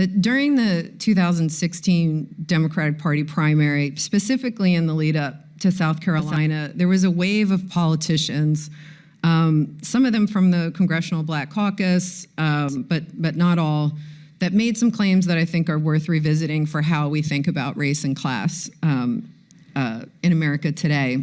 that during the 2016 Democratic Party primary, specifically in the lead up to South Carolina, there was a wave of politicians, some of them from the Congressional Black Caucus, but not all, that made some claims that I think are worth revisiting for how we think about race and class in America today.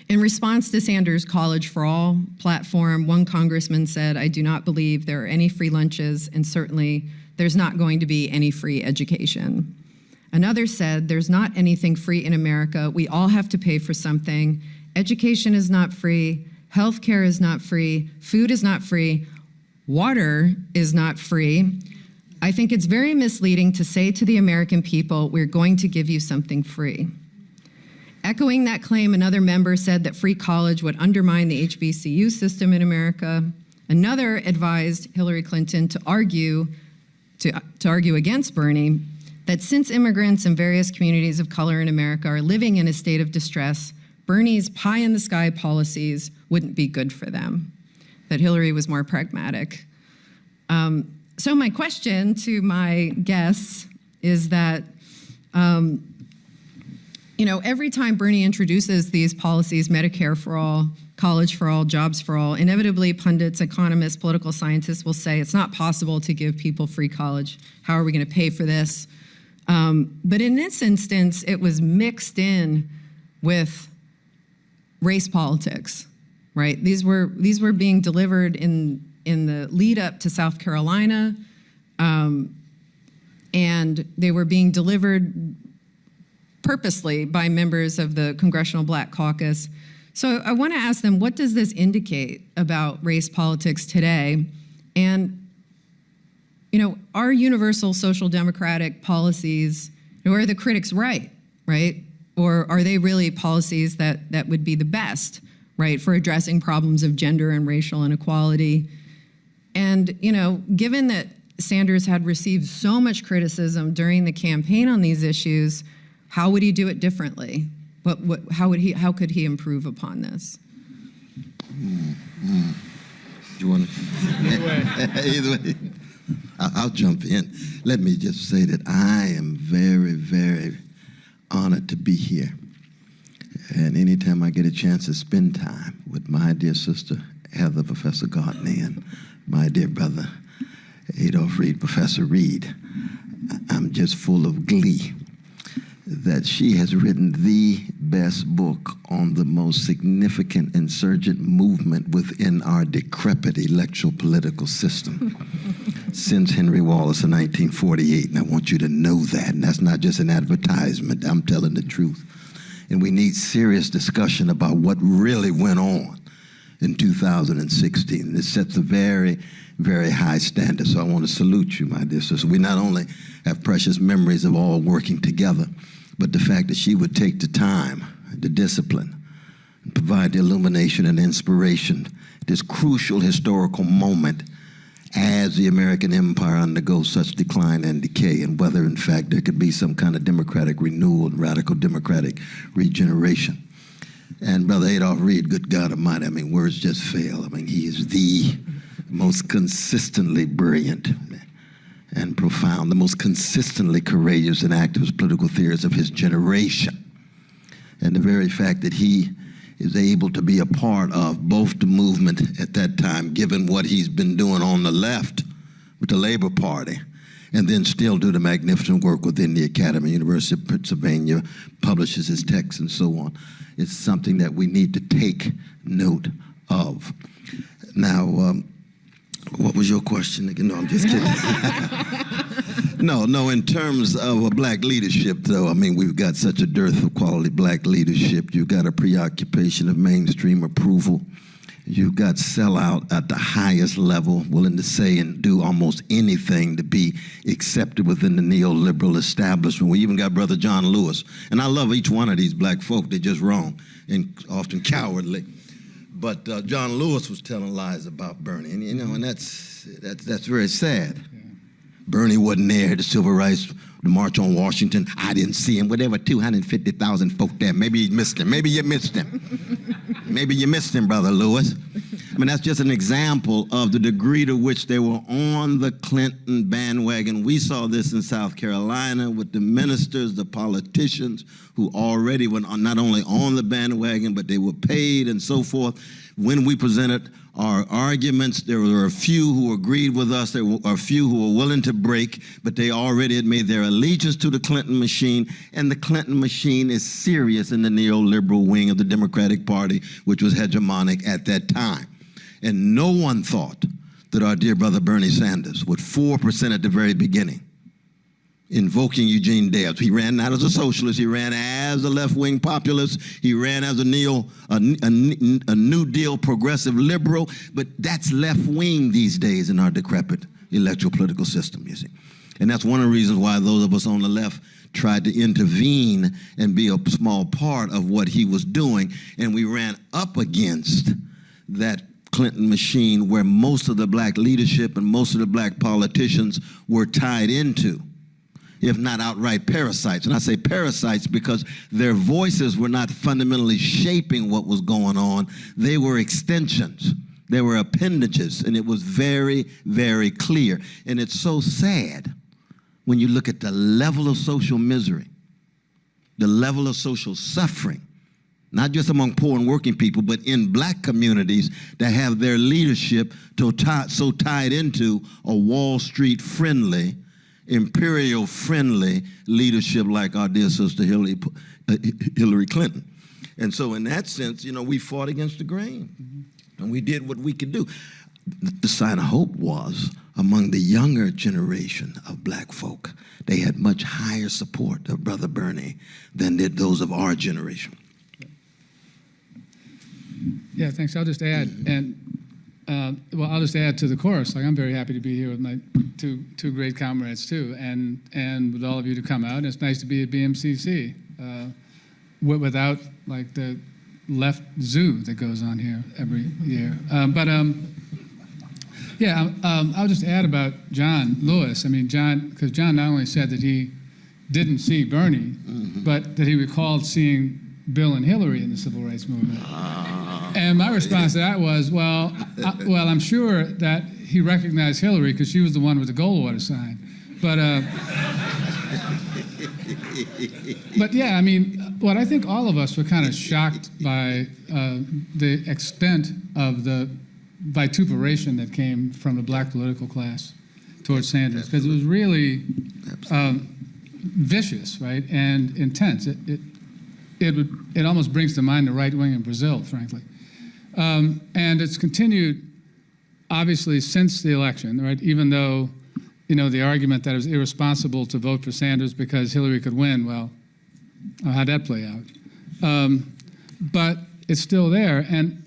In response to Sanders' College for All platform, one congressman said, "I do not believe there are any free lunches, and certainly there's not going to be any free education." Another said, "There's not anything free in America. We all have to pay for something. Education is not free. Healthcare is not free. Food is not free. Water is not free. I think it's very misleading to say to the American people, we're going to give you something free." Echoing that claim, another member said that free college would undermine the HBCU system in America. Another advised Hillary Clinton to argue against Bernie, that since immigrants in various communities of color in America are living in a state of distress, Bernie's pie-in-the-sky policies wouldn't be good for them, that Hillary was more pragmatic. So my question to my guests is that, every time Bernie introduces these policies, Medicare for all, college for all, jobs for all, inevitably pundits, economists, political scientists will say it's not possible to give people free college. How are we going to pay for this? But in this instance, it was mixed in with race politics, right? These were being delivered in the lead up to South Carolina, and they were being delivered purposely by members of the Congressional Black Caucus. So I want to ask them, what does this indicate about race politics today? And are universal social democratic policies, are the critics right? Or are they really policies that would be the best, right, for addressing problems of gender and racial inequality? And, given that Sanders had received so much criticism during the campaign on these issues, how would he do it differently? How could he improve upon this? You want to? Either way. I'll jump in. Let me just say that I am very, very honored to be here. And anytime I get a chance to spend time with my dear sister, Heather, Professor Gautney, and my dear brother, Adolph Reed, Professor Reed, I'm just full of glee that she has written the best book on the most significant insurgent movement within our decrepit electoral political system since Henry Wallace in 1948. And I want you to know that. And that's not just an advertisement. I'm telling the truth. And we need serious discussion about what really went on in 2016. It sets a very, very high standard. So I want to salute you, my dear sister. We not only have precious memories of all working together, but the fact that she would take the time, the discipline, and provide the illumination and inspiration, this crucial historical moment as the American empire undergoes such decline and decay, and whether, in fact, there could be some kind of democratic renewal and radical democratic regeneration. And Brother Adolph Reed, good God Almighty, words just fail. He is the most consistently brilliant and profound, the most consistently courageous and activist political theorist of his generation. And the very fact that he is able to be a part of both the movement at that time, given what he's been doing on the left with the Labor Party, and then still do the magnificent work within the Academy, University of Pennsylvania, publishes his texts and so on. It's something that we need to take note of. Now, what was your question again? No, I'm just kidding. No, in terms of black leadership, though, we've got such a dearth of quality black leadership. You've got a preoccupation of mainstream approval. You've got sellout at the highest level, willing to say and do almost anything to be accepted within the neoliberal establishment. We even got Brother John Lewis. And I love each one of these black folk. They're just wrong and often cowardly. But John Lewis was telling lies about Bernie, and that's very sad. Yeah. Bernie wasn't there. The civil rights the March on Washington. I didn't see him. Well, there were 250,000 folk there. Maybe you missed him. Maybe you missed him. Maybe you missed him, Brother Lewis. I mean, that's just an example of the degree to which they were on the Clinton bandwagon. We saw this in South Carolina with the ministers, the politicians, who already were not only on the bandwagon, but they were paid and so forth. When we presented our arguments, there were a few who agreed with us. There were a few who were willing to break, but they already had made their allegiance to the Clinton machine, and the Clinton machine is serious in the neoliberal wing of the Democratic Party, which was hegemonic at that time. And no one thought that our dear brother Bernie Sanders, with 4% at the very beginning, invoking Eugene Debs. He ran not as a socialist, he ran as a left-wing populist, he ran as a New Deal progressive liberal, but that's left-wing these days in our decrepit electoral political system, you see. And that's one of the reasons why those of us on the left tried to intervene and be a small part of what he was doing, and we ran up against that Clinton machine where most of the black leadership and most of the black politicians were tied into, if not outright parasites. And I say parasites because their voices were not fundamentally shaping what was going on. They were extensions. They were appendages, and it was very, very clear. And it's so sad when you look at the level of social misery, the level of social suffering, not just among poor and working people, but in black communities that have their leadership so tied into a Wall Street-friendly, imperial-friendly leadership like our dear sister Hillary Clinton. And so in that sense, you know, we fought against the grain, and we did what we could do. The sign of hope was among the younger generation of black folk. They had much higher support of Brother Bernie than did those of our generation. Yeah, thanks. I'll just add, and well, I'll just add to the chorus. Like, I'm very happy to be here with my two great comrades too, and with all of you to come out. And it's nice to be at BMCC without like the left zoo that goes on here every year. Yeah, I'll just add about John Lewis. I mean, because John not only said that he didn't see Bernie, but that he recalled seeing Bill and Hillary in the civil rights movement. And my response to that was, well, I'm sure that he recognized Hillary because she was the one with the Goldwater sign. But yeah, I mean, what I think all of us were kind of shocked by the extent of the vituperation that came from the black political class towards Sanders, because it was really vicious, right, and intense. It almost brings to mind the right wing in Brazil, frankly. And it's continued, obviously, since the election, right? Even though, you know, the argument that it was irresponsible to vote for Sanders because Hillary could win, well, how'd that play out? But it's still there. And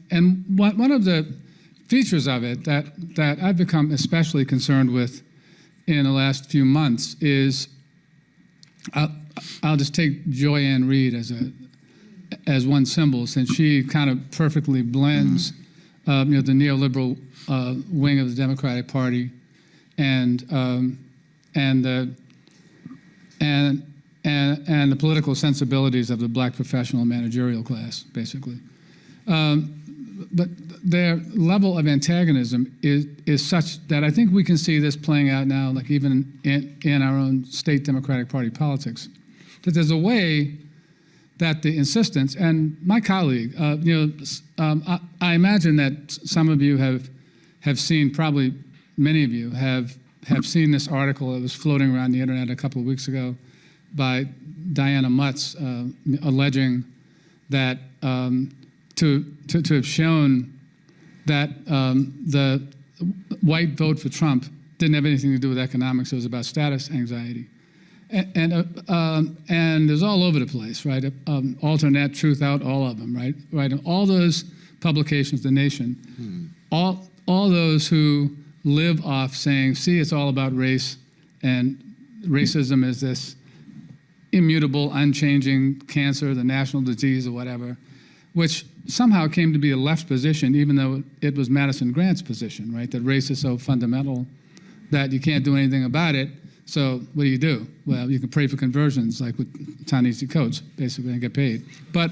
one of the features of it that I've become especially concerned with in the last few months is, I'll just take Joy-Ann Reid as one symbol, since she kind of perfectly blends you know, the neoliberal wing of the Democratic Party and the political sensibilities of the black professional and managerial class, basically. But their level of antagonism is such that I think we can see this playing out now, like even in our own state Democratic Party politics, that there's a way that the insistence, and my colleague, you know, I imagine that some of you have seen, probably many of you have seen this article that was floating around the internet a couple of weeks ago by Diana Mutz, alleging that to have shown that the white vote for Trump didn't have anything to do with economics. It was about status anxiety. And there's all over the place, right? Alternate, Truth Out, all of them, right? And all those publications, The Nation, all those who live off saying, see, it's all about race, and racism is this immutable, unchanging cancer, the national disease or whatever, which somehow came to be a left position, even though it was Madison Grant's position, right? That race is so fundamental that you can't do anything about it. So what do? Well, you can pray for conversions, like with Ta-Nehisi Coates, basically, and get paid. But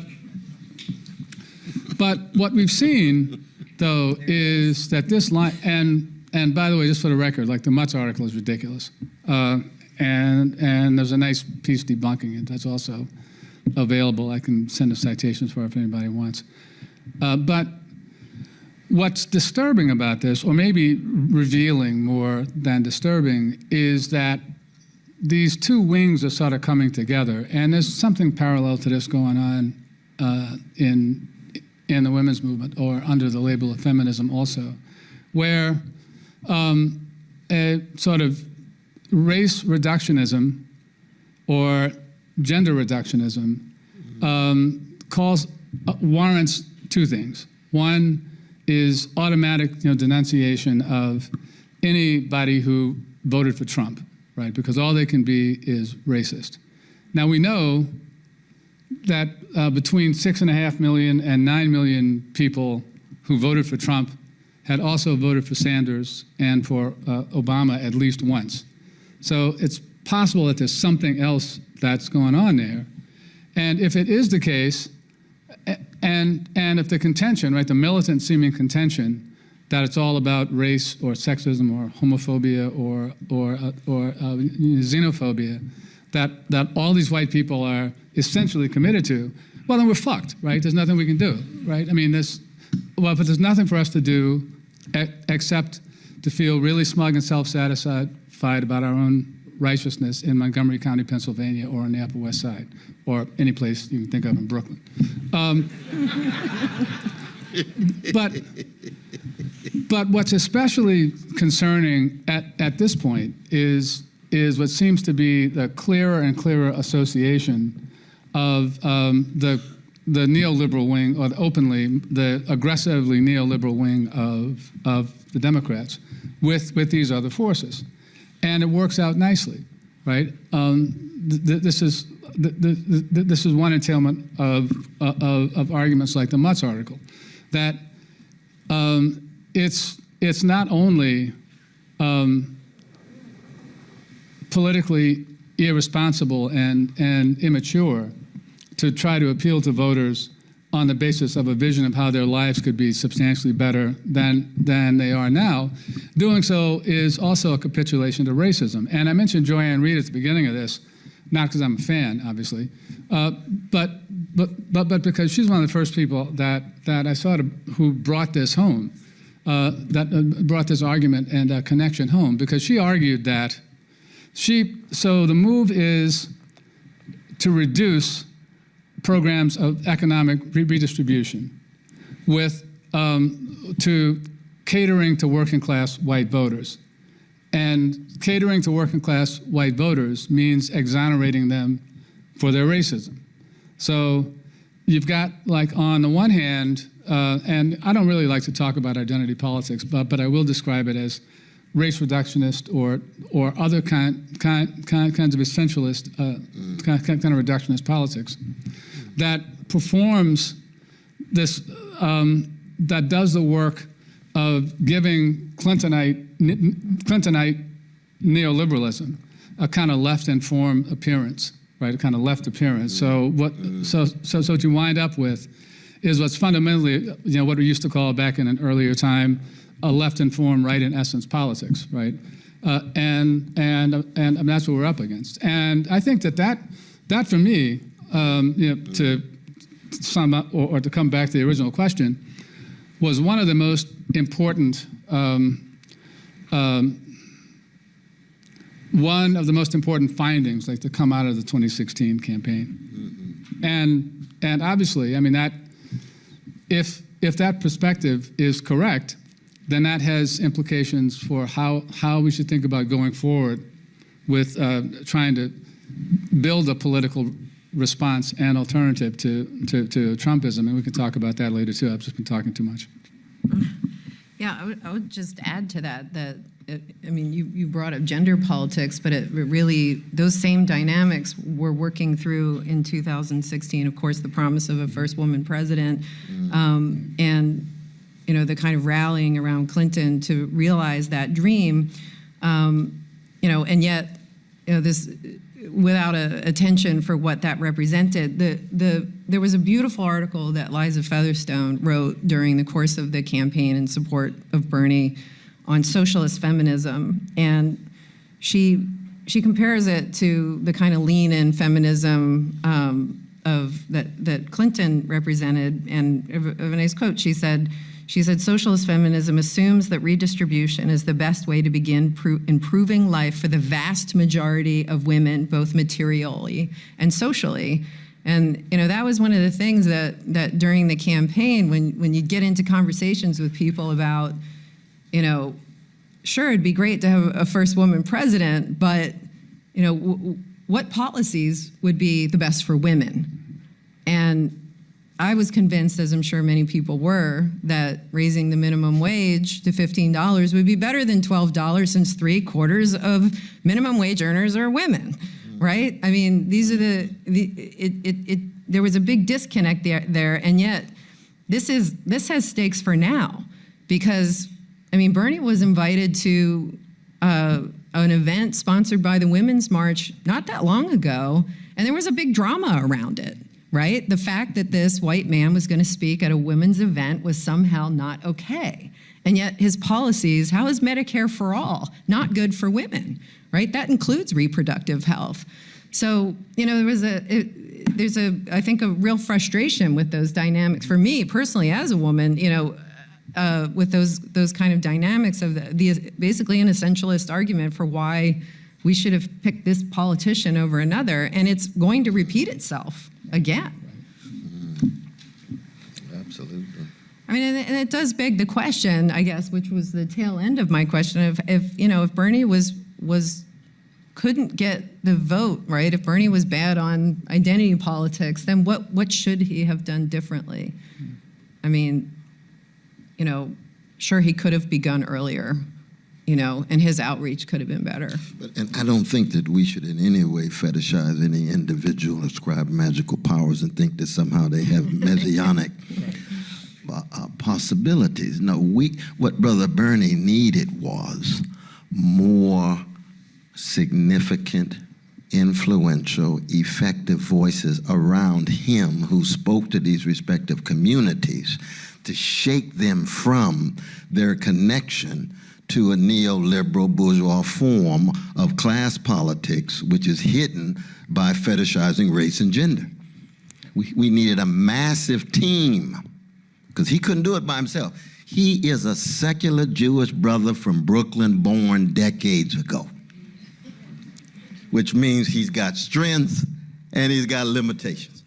what we've seen, though, is that this line, and by the way, just for the record, like the Mutz article is ridiculous. And there's a nice piece debunking it that's also available. I can send the citations for it if anybody wants. But what's disturbing about this, or maybe revealing more than disturbing, is that these two wings are sort of coming together. And there's something parallel to this going on in the women's movement, or under the label of feminism also, where a sort of race reductionism or gender reductionism warrants two things. One is automatic denunciation of anybody who voted for Trump, right? Because all they can be is racist. Now we know that between 6.5 million and 9 million people who voted for Trump had also voted for Sanders and for Obama at least once. So it's possible that there's something else that's going on there. And if it is the case, and if the contention, right, the militant seeming contention that it's all about race or sexism or homophobia or xenophobia, that all these white people are essentially committed to, well, then we're fucked, right? There's nothing we can do, right? I mean, but there's nothing for us to do except to feel really smug and self-satisfied about our own righteousness in Montgomery County, Pennsylvania, or on the Upper West Side, or any place you can think of in Brooklyn. But what's especially concerning at this point is what seems to be the clearer and clearer association of the neoliberal wing, or the aggressively neoliberal wing of the Democrats with these other forces. And it works out nicely, right? This is one entailment of arguments like the Mutz article, that it's not only politically irresponsible and immature to try to appeal to voters on the basis of a vision of how their lives could be substantially better than they are now. Doing so is also a capitulation to racism. And I mentioned Joanne Reed at the beginning of this, not because I'm a fan, obviously, but because she's one of the first people that I saw who brought this home, brought this argument and connection home, because she argued that so the move is to reduce programs of economic redistribution to catering to working class white voters. And catering to working class white voters means exonerating them for their racism. So you've got, like, on the one hand, and I don't really like to talk about identity politics, but I will describe it as race reductionist or other kinds of essentialist, kind of reductionist politics that performs this, that does the work of giving Clintonite neoliberalism a kind of left-informed appearance, right? A kind of left appearance. So what you wind up with is what's fundamentally, what we used to call back in an earlier time, a left-informed, right-in-essence politics, right? And that's what we're up against. And I think that for me, to sum up or to come back to the original question, was one of the most important findings, like, to come out of the 2016 campaign. Mm-hmm. And obviously, I mean, that if that perspective is correct, then that has implications for how we should think about going forward with trying to build a political response and alternative to Trumpism, and we can talk about that later too. I've just been talking too much. Yeah, I would just add to that I mean, you brought up gender politics, but it really, those same dynamics were working through in 2016. Of course, the promise of a first woman president, and the kind of rallying around Clinton to realize that dream, and yet this without attention for what that represented. There was a beautiful article that Liza Featherstone wrote during the course of the campaign in support of Bernie on socialist feminism, and she compares it to the kind of lean-in feminism that Clinton represented. And of a nice quote, she said, socialist feminism assumes that redistribution is the best way to begin improving life for the vast majority of women, both materially and socially. And that was one of the things that during the campaign, when you get into conversations with people about, sure, it'd be great to have a first woman president, but what policies would be the best for women? And I was convinced, as I'm sure many people were, that raising the minimum wage to $15 would be better than $12, since 3/4 of minimum wage earners are women, right? I mean, these are there was a big disconnect there, and yet this has stakes for now, because Bernie was invited to an event sponsored by the Women's March not that long ago, and there was a big drama around it. Right? The fact that this white man was going to speak at a women's event was somehow not okay. And yet his policies, how is Medicare for all not good for women, right? That includes reproductive health. So, there's I think a real frustration with those dynamics. For me personally, as a woman, with those kind of dynamics of the basically an essentialist argument for why we should have picked this politician over another, and it's going to repeat itself again. Absolutely. And it does beg the question, I guess, which was the tail end of my question, if Bernie couldn't get the vote, right? If Bernie was bad on identity politics, then what should he have done differently? Sure, he could have begun earlier, and his outreach could have been better. And I don't think that we should in any way fetishize any individual, ascribe magical powers, and think that somehow they have messianic possibilities. No, what Brother Bernie needed was more significant, influential, effective voices around him who spoke to these respective communities to shake them from their connection to a neoliberal bourgeois form of class politics, which is hidden by fetishizing race and gender. We needed a massive team, because he couldn't do it by himself. He is a secular Jewish brother from Brooklyn, born decades ago, which means he's got strengths and he's got limitations.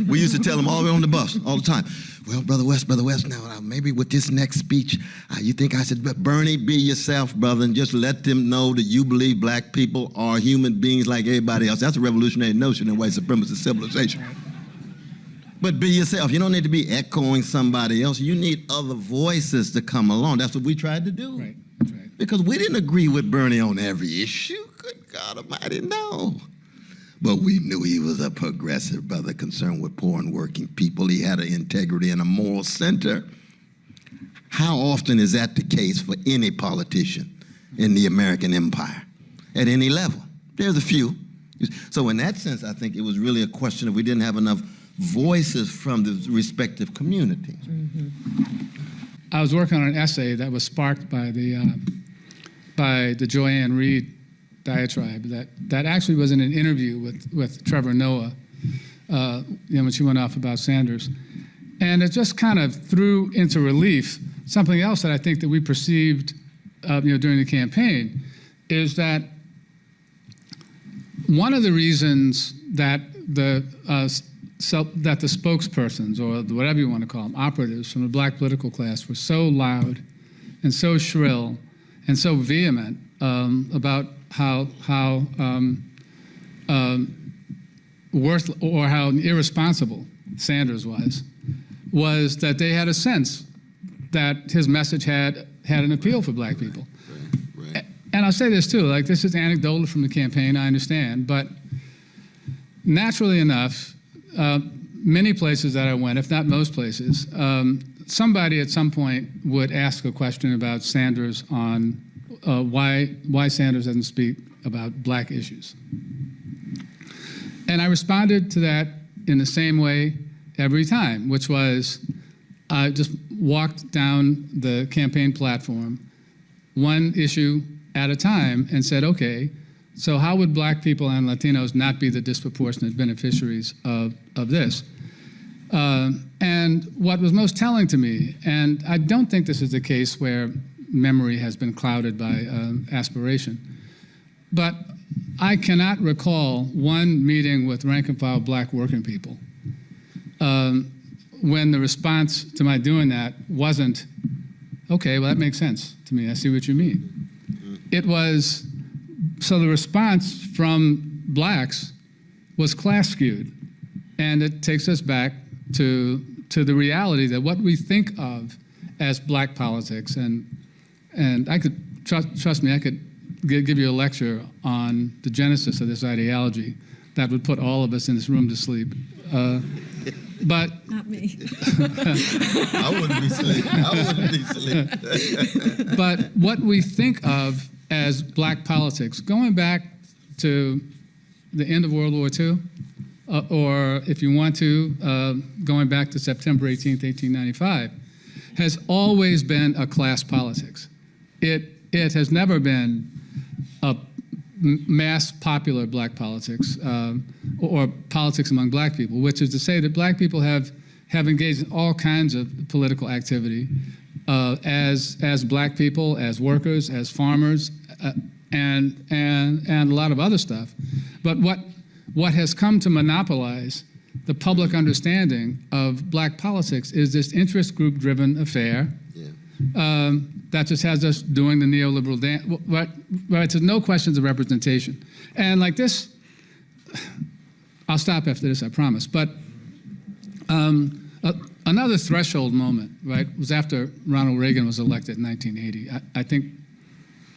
We used to tell him all the way on the bus, all the time, well, Brother West, now maybe with this next speech, you think I should, Bernie, be yourself, brother, and just let them know that you believe black people are human beings like everybody else. That's a revolutionary notion in white supremacist civilization. But be yourself. You don't need to be echoing somebody else. You need other voices to come along. That's what we tried to do. Right. That's right. Because we didn't agree with Bernie on every issue. Good God Almighty, no. But we knew he was a progressive brother concerned with poor and working people. He had an integrity and a moral center. How often is that the case for any politician in the American empire at any level? There's a few. So in that sense, I think it was really a question of we didn't have enough voices from the respective communities. I was working on an essay that was sparked by the Joanne Reed diatribe that actually was in an interview with Trevor Noah, when she went off about Sanders. And it just kind of threw into relief something else that I think that we perceived during the campaign, is that one of the reasons that the spokespersons, or whatever you want to call them, operatives from the black political class were so loud and so shrill and so vehement about how worth or how irresponsible Sanders was that they had a sense that his message had an appeal for black people. Right. And I'll say this too, like, this is anecdotal from the campaign, I understand, but naturally enough, many places that I went, if not most places, somebody at some point would ask a question about Sanders on why Sanders doesn't speak about black issues. And I responded to that in the same way every time, which was I just walked down the campaign platform, one issue at a time, and said, okay, so how would black people and Latinos not be the disproportionate beneficiaries of this? And what was most telling to me, and I don't think this is the case where memory has been clouded by aspiration, but I cannot recall one meeting with rank-and-file black working people when the response to my doing that wasn't, okay, well, that makes sense to me. I see what you mean. It was, so the response from blacks was class skewed. And it takes us back to the reality that what we think of as black politics, and I could, trust me, I could give you a lecture on the genesis of this ideology that would put all of us in this room to sleep. But Not me. I wouldn't be asleep. I wouldn't be asleep. but what we think of as black politics, going back to the end of World War II, or if you want to, going back to September 18th, 1895, has always been a class politics. It has never been a mass popular black politics or politics among black people, which is to say that black people have engaged in all kinds of political activity as black people, as workers, as farmers, and a lot of other stuff. But what has come to monopolize the public understanding of black politics is this interest group driven affair. Yeah. That just has us doing the neoliberal dance, right? So no questions of representation. And like this, I'll stop after this, I promise. But another threshold moment, right, was after Ronald Reagan was elected in 1980. I think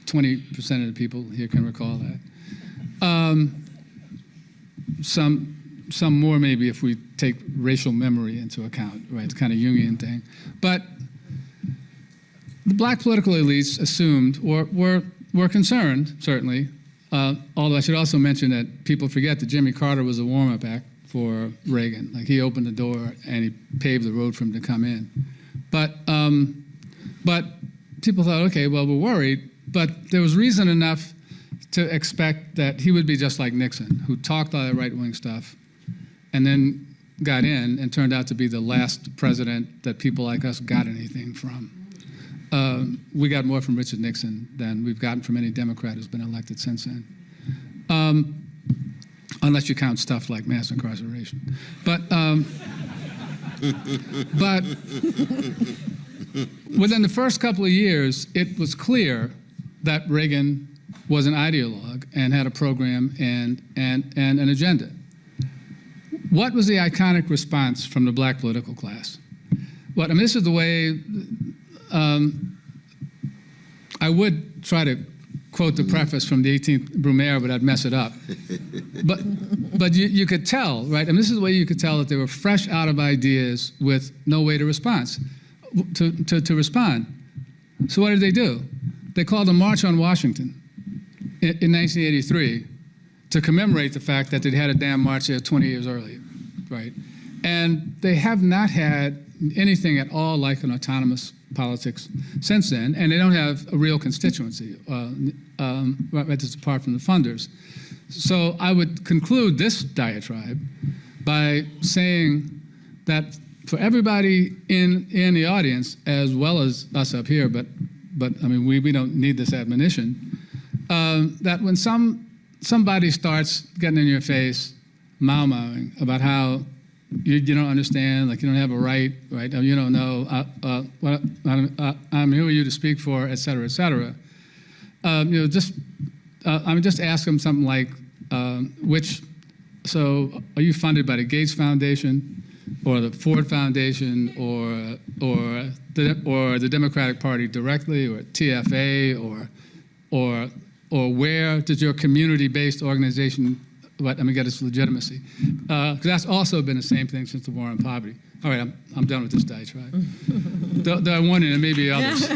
20% of the people here can recall that. Some more maybe if we take racial memory into account, right? It's kind of Jungian thing. But the black political elites assumed, or were concerned, certainly, although I should also mention that people forget that Jimmy Carter was a warm-up act for Reagan. Like, he opened the door and he paved the road for him to come in. But people thought, okay, well, we're worried, but there was reason enough to expect that he would be just like Nixon, who talked all that right-wing stuff and then got in and turned out to be the last president that people like us got anything from. We got more from Richard Nixon than we've gotten from any Democrat who's been elected since then, unless you count stuff like mass incarceration. But within the first couple of years, it was clear that Reagan was an ideologue and had a program and an agenda. What was the iconic response from the black political class? Well, I mean, this is the way I would try to quote the preface from the 18th Brumaire, but I'd mess it up. But you could tell, right? And this is the way you could tell that they were fresh out of ideas with no way to respond. So what did they do? They called a March on Washington in 1983 to commemorate the fact that they'd had a damn march there 20 years earlier, right? And they have not had anything at all like an autonomous politics since then, and they don't have a real constituency, that's apart from the funders. So I would conclude this diatribe by saying that for everybody in the audience, as well as us up here, but I mean, we don't need this admonition, that when somebody starts getting in your face, mowing about how you don't understand, like you don't have a right, you don't know, who are you to speak for, et cetera, et cetera. Just ask them something like, so are you funded by the Gates Foundation or the Ford Foundation or the Democratic Party directly, or TFA, or where does your community-based organization get its legitimacy? Because that's also been the same thing since the war on poverty. All right, I'm done with this diatribe. Though I wanted, and maybe others.